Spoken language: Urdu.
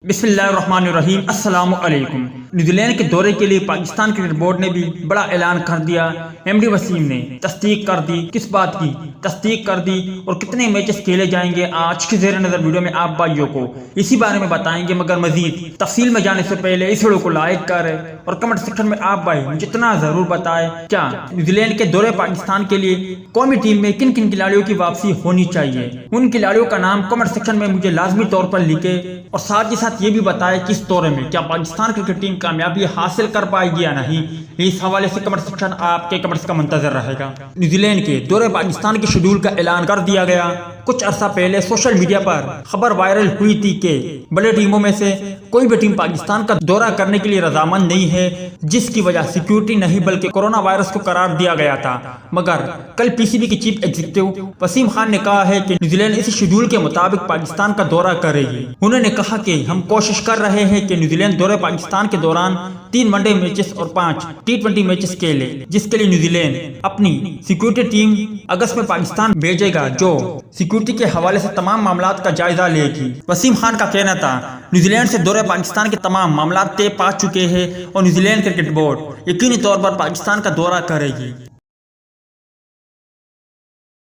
بسم اللہ الرحمن الرحیم۔ السلام علیکم۔ نیوزی لینڈ کے دورے کے لیے پاکستان کرکٹ بورڈ نے بھی بڑا اعلان کر دیا۔ ایم ڈی وسیم نے تصدیق کر دی۔ کس بات کی تصدیق کر دی اور کتنے میچز کھیلے جائیں گے آج کے زیر نظر ویڈیو میں آپ بھائیوں کو اسی بارے میں بتائیں گے، مگر مزید تفصیل میں جانے سے پہلے اس ویڈیو کو لائک کریں اور کمنٹ سیکشن میں آپ بھائی مجھے اتنا ضرور بتائیں کیا نیوزی لینڈ کے دورے پاکستان کے لیے قومی ٹیم میں کن کن کھلاڑیوں کی واپسی ہونی چاہیے۔ ان کھلاڑیوں کا نام کمنٹ سیکشن میں مجھے لازمی طور پر لکھے اور ساتھ ہی ساتھ یہ بھی بتائے کس دورے میں کیا پاکستان کرکٹ ٹیم کامیابی حاصل کر پائے گی یا نہیں۔ اس حوالے سے کمنٹ سیکشن آپ کے کمنٹس کا منتظر رہے گا۔ نیوزی لینڈ کے دورے پاکستان کے شیڈول کا اعلان کر دیا گیا۔ کچھ عرصہ پہلے سوشل میڈیا پر خبر وائرل ہوئی تھی کہ بڑے ٹیموں میں سے کوئی بھی ٹیم پاکستان کا دورہ کرنے کے لیے رضامند نہیں ہے، جس کی وجہ سیکیورٹی نہیں بلکہ کورونا وائرس کو قرار دیا گیا تھا۔ مگر کل پی سی بی کے چیف ایگزیکٹو وسیم خان نے کہا ہے کہ نیوزی لینڈ اسی شیڈول کے مطابق پاکستان کا دورہ کرے گی۔ انہوں نے کہا کہ ہم کوشش کر رہے ہیں کہ نیوزی لینڈ دورے پاکستان کے دوران 3 ون ڈے میچز اور 5 T20 میچز کھیلے، جس کے لیے نیوزی لینڈ اپنی سیکیورٹی ٹیم اگست میں پاکستان بھیجے گا جو سیکیورٹی کے حوالے سے تمام معاملات کا جائزہ لے گی۔ وسیم خان کا کہنا تھا نیوزی لینڈ سے دورے پاکستان کے تمام معاملات طے پا چکے ہیں اور نیوزی لینڈ کرکٹ بورڈ یقینی طور پر پاکستان کا دورہ کرے گی۔